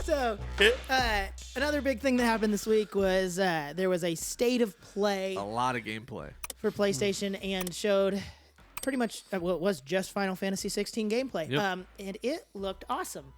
So, another big thing that happened this week was there was a state of play A lot of gameplay. for PlayStation and showed pretty much it was just Final Fantasy 16 gameplay. Yep. And it looked awesome.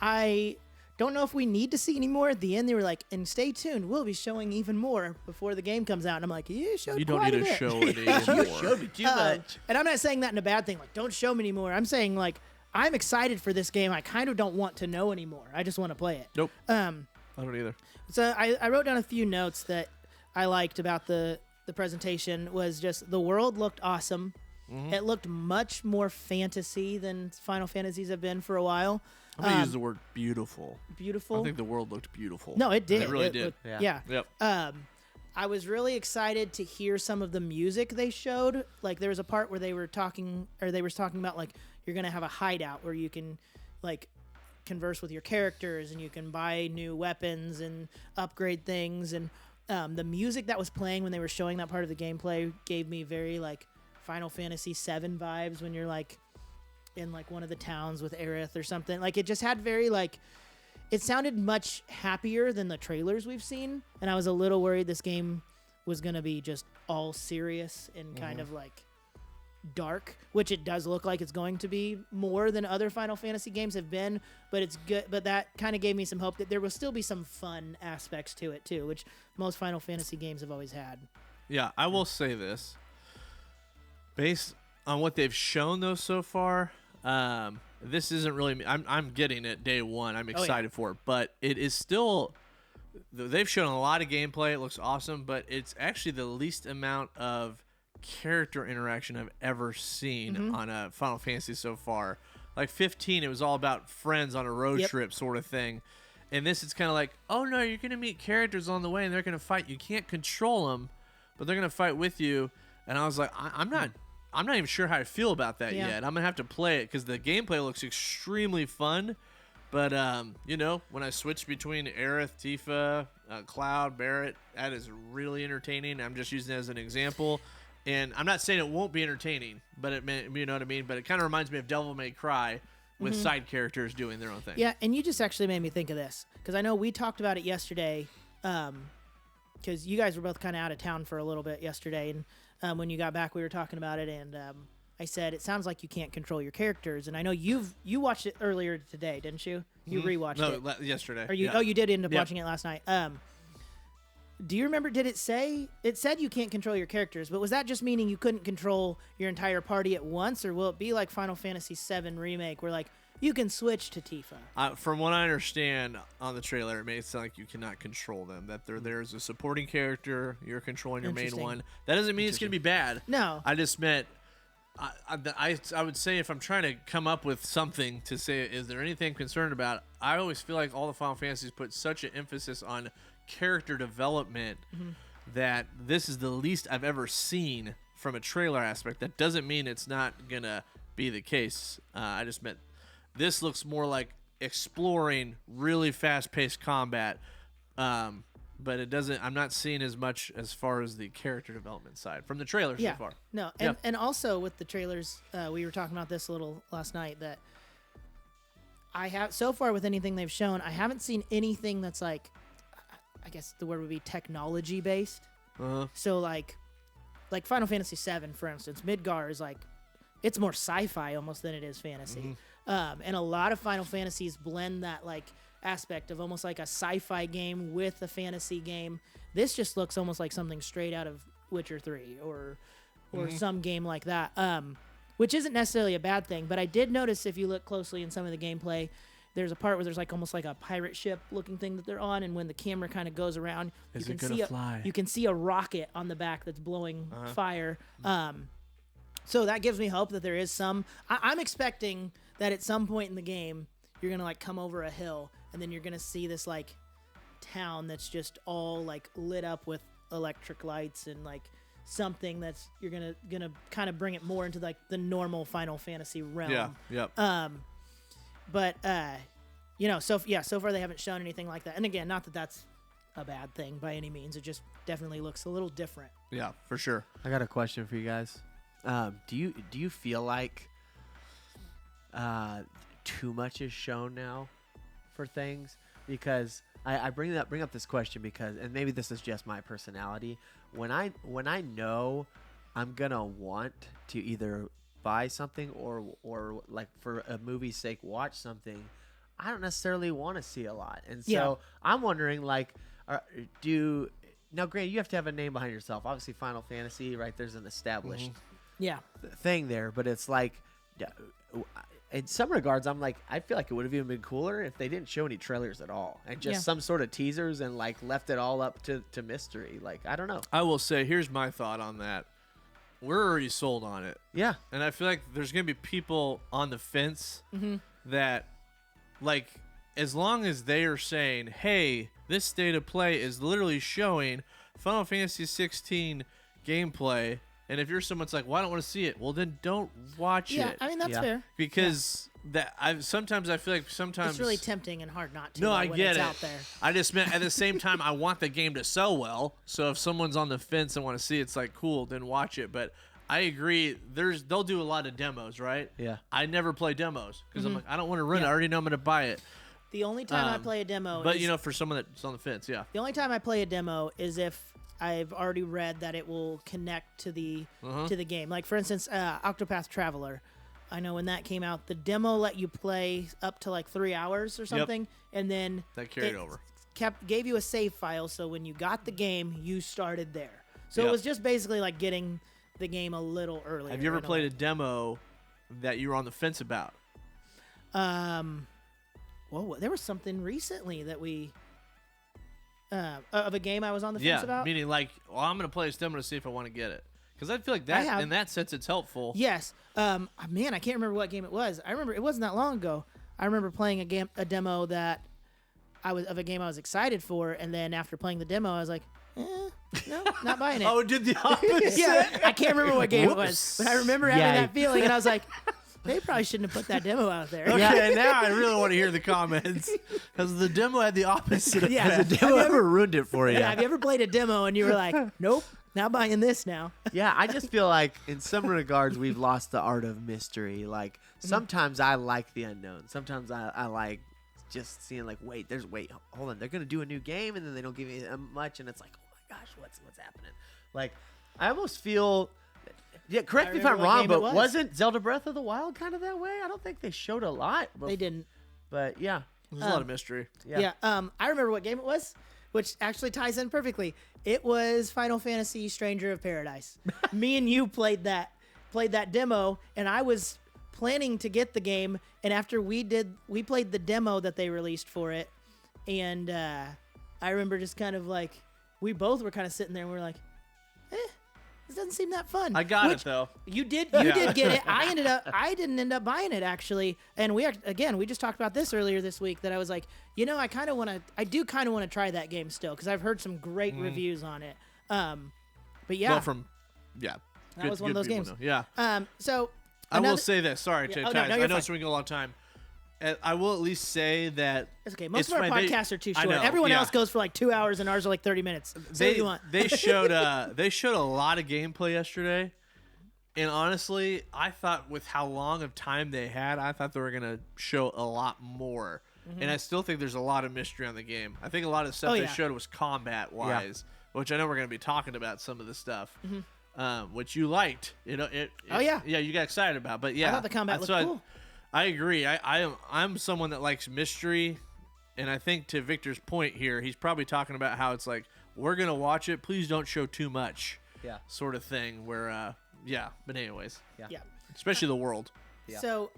I don't know if we need to see any more. At the end, they were like, and stay tuned, we'll be showing even more before the game comes out. And I'm like, you showed You don't quite need a to bit. show any more. Showed me too much. And I'm not saying that in a bad thing. Like, don't show me anymore. I'm saying, like, I'm excited for this game. I kind of don't want to know anymore. I just want to play it. Nope. I don't either. So I wrote down a few notes that I liked about the presentation. Was just the world looked awesome. Mm-hmm. It looked much more fantasy than Final Fantasies have been for a while. I'm going to use the word beautiful. Beautiful. I think the world looked beautiful. No, it did. It really did. looked- Yeah. yeah. Yep. I was really excited to hear some of the music they showed. Like there was a part where they were talking about like you're gonna have a hideout where you can like converse with your characters and you can buy new weapons and upgrade things. And the music that was playing when they were showing that part of the gameplay gave me very like Final Fantasy VII vibes when you're like in like one of the towns with Aerith or something. Like it just had very like. It sounded much happier than the trailers we've seen, and I was a little worried this game was going to be just all serious and kind of like dark, which it does look like it's going to be more than other Final Fantasy games have been, but it's good. But that kind of gave me some hope that there will still be some fun aspects to it too, which most Final Fantasy games have always had. Yeah, I will say this. Based on what they've shown, though, so far, this isn't really... I'm getting it day one. I'm excited for it. But it is still... They've shown a lot of gameplay. It looks awesome. But it's actually the least amount of character interaction I've ever seen on a Final Fantasy so far. Like 15, it was all about friends on a road trip sort of thing. And this, it's kind of like, oh, no, you're going to meet characters on the way, and they're going to fight. You can't control them, but they're going to fight with you. And I was like, I'm not even sure how I feel about that yet. I'm going to have to play it because the gameplay looks extremely fun. But, when I switch between Aerith, Tifa, Cloud, Barrett, that is really entertaining. I'm just using it as an example. And I'm not saying it won't be entertaining, but you know what I mean? But it kind of reminds me of Devil May Cry with side characters doing their own thing. Yeah, and you just actually made me think of this because I know we talked about it yesterday because you guys were both kind of out of town for a little bit yesterday, and when you got back, we were talking about it, and I said it sounds like you can't control your characters, and I know you watched it earlier today, didn't you? You rewatched it. No, yesterday. Or you? Yeah. Oh, you did end up Yep. watching it last night. Do you remember? Did it say? It said you can't control your characters, but was that just meaning you couldn't control your entire party at once, or will it be like Final Fantasy VII Remake, where like you can switch to Tifa? From what I understand on the trailer, it made it sound like you cannot control them. That they're there as a supporting character. You're controlling your main Interesting. one. That doesn't mean it's going to be bad. No. I just meant... I would say if I'm trying to come up with something to say, is there anything I'm concerned about? I always feel like all the Final Fantasies put such an emphasis on character development that this is the least I've ever seen from a trailer aspect. That doesn't mean it's not going to be the case. I just meant this looks more like exploring really fast-paced combat, but it doesn't. I'm not seeing as much as far as the character development side from the trailer so far. No, and also with the trailers, we were talking about this a little last night that I have so far with anything they've shown, I haven't seen anything that's like, I guess the word would be technology based. So like Final Fantasy VII, for instance, Midgar is like, it's more sci-fi almost than it is fantasy. And a lot of Final Fantasies blend that like aspect of almost like a sci-fi game with a fantasy game. This just looks almost like something straight out of Witcher 3 or some game like that, which isn't necessarily a bad thing. But I did notice if you look closely in some of the gameplay, there's a part where there's like almost like a pirate ship looking thing that they're on, and when the camera kind of goes around, Is you it can gonna see fly? you can see a rocket on the back that's blowing fire. So that gives me hope that there is some. I'm expecting that at some point in the game, you're gonna like come over a hill, and then you're gonna see this like town that's just all like lit up with electric lights and like something that's you're gonna kind of bring it more into like the normal Final Fantasy realm. Yeah. Yep. But so far they haven't shown anything like that. And again, not that that's a bad thing by any means. It just definitely looks a little different. Yeah, for sure. I got a question for you guys. Do you feel like too much is shown now for things because I bring up this question because, and maybe this is just my personality. When I know I'm gonna want to either buy something or like for a movie's sake watch something, I don't necessarily want to see a lot, and so I'm wondering like, now granted you have to have a name behind yourself. Obviously, Final Fantasy, right? There's an established thing there, but it's like, in some regards, I'm like, I feel like it would have even been cooler if they didn't show any trailers at all and just some sort of teasers and like left it all up to mystery. Like, I don't know. I will say, here's my thought on that. We're already sold on it. Yeah. And I feel like there's going to be people on the fence that, like, as long as they are saying, hey, this state of play is literally showing Final Fantasy 16 gameplay, and if you're someone's like, well, I don't want to see it, well, then don't watch it. Yeah, I mean, that's fair. Because sometimes I feel like it's really tempting and hard not to. No, I when get it's it. out there. I just meant at the same time, I want the game to sell well. So if someone's on the fence and want to see it's like cool, then watch it. But I agree. They'll do a lot of demos, right? Yeah. I never play demos because I'm like, I don't want to run it. I already know I'm going to buy it. The only time I play a demo, but for someone that's on the fence, the only time I play a demo is if I've already read that it will connect to the game. Like for instance, Octopath Traveler. I know when that came out, the demo let you play up to like 3 hours or something, and then that carried over. Gave you a save file, so when you got the game, you started there. So it was just basically like getting the game a little earlier. Have you ever played a demo that you were on the fence about? Well, there was something recently that we of a game I was on the fence about. Meaning like, well, I'm going to play this demo to see if I want to get it. Because I feel like that, in that sense, it's helpful. Yes. Man, I can't remember what game it was. I remember it wasn't that long ago. I remember playing a demo that of a game I was excited for, and then after playing the demo, I was like, no, not buying it. Oh, it did the opposite. Yeah, I can't remember what game it was, but I remember having that feeling, and I was like, they probably shouldn't have put that demo out there. Okay, now I really want to hear the comments because the demo had the opposite. Yeah, has the demo ever ruined it for you? Yeah, have you ever played a demo and you were like, nope, not buying this now? Yeah, I just feel like in some regards we've lost the art of mystery. Like sometimes I like the unknown. Sometimes I like just seeing like, wait, hold on, they're gonna do a new game and then they don't give me much, and it's like, oh my gosh, what's happening? Like, I almost feel. Yeah, correct me if I'm wrong, but wasn't Zelda Breath of the Wild kind of that way? I don't think they showed a lot. They didn't. But yeah, there's a lot of mystery. Yeah. I remember what game it was, which actually ties in perfectly. It was Final Fantasy Stranger of Paradise. Me and you played that demo, and I was planning to get the game, and after we played the demo that they released for it, and I remember just kind of like, we both were kind of sitting there and we were like, this doesn't seem that fun. I got it though. You did get it. I didn't end up buying it actually. And we just talked about this earlier this week, that I was like, I do kind of want to try that game still, because I've heard some great reviews on it. But yeah. Well, that was one of those games. Yeah. So I will say this. Sorry, Yeah. Ty. I know it's been a long time. I will at least say that it's okay. Most of our podcasts are too short. Everyone else goes for like 2 hours, and ours are like 30 minutes. Say what you want. They showed a lot of gameplay yesterday, and honestly, I thought with how long of time they had, I thought they were gonna show a lot more. And I still think there's a lot of mystery on the game. I think a lot of the stuff they showed was combat wise, which I know we're gonna be talking about some of the stuff. Which you liked, yeah, you got excited about, but yeah, I thought the combat looked cool. I agree. I'm someone that likes mystery, and I think to Victor's point here, he's probably talking about how it's like, we're gonna watch it, please don't show too much, sort of thing. Where, but anyways, especially the world. Yeah. So,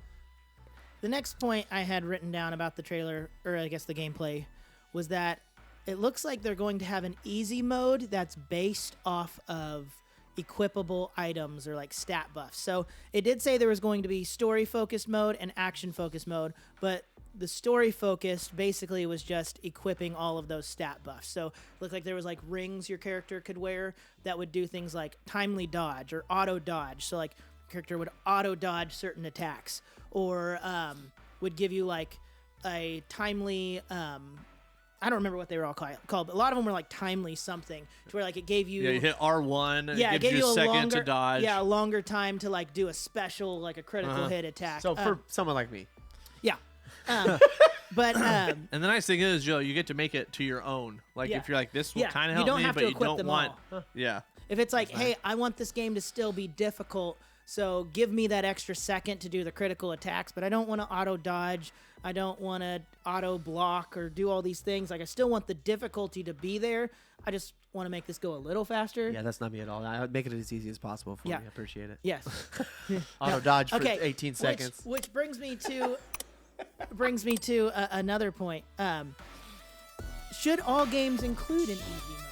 the next point I had written down about the trailer, or I guess the gameplay, was that it looks like they're going to have an easy mode that's based off of equipable items or like stat buffs. So it did say there was going to be story focused mode and action focused mode, but the story focused basically was just equipping all of those stat buffs. So it looked like there was like rings your character could wear that would do things like timely dodge or auto dodge. So like character would auto dodge certain attacks, or would give you like a timely I don't remember what they were all called, but a lot of them were like timely something, to where like it gave you... Yeah, you hit R1, it gives you a second longer, to dodge. Yeah, a longer time to like do a special, like a critical hit attack. So for someone like me. Yeah. But And the nice thing is, Joe, you get to make it to your own. Like Yeah. if you're like, this will Yeah, kind you of help don't me, have but to you equip don't them want. all. Yeah. if it's like, hey, I want this game to still be difficult, so give me that extra second to do the critical attacks, but I don't want to auto dodge. I don't want to auto block or do all these things. Like I still want the difficulty to be there. I just want to make this go a little faster. Yeah, that's not me at all. I would make it as easy as possible for Yeah. me. I appreciate it. Yes. Auto dodge for Okay, 18 seconds. Which brings me to another point. Should all games include an easy mode?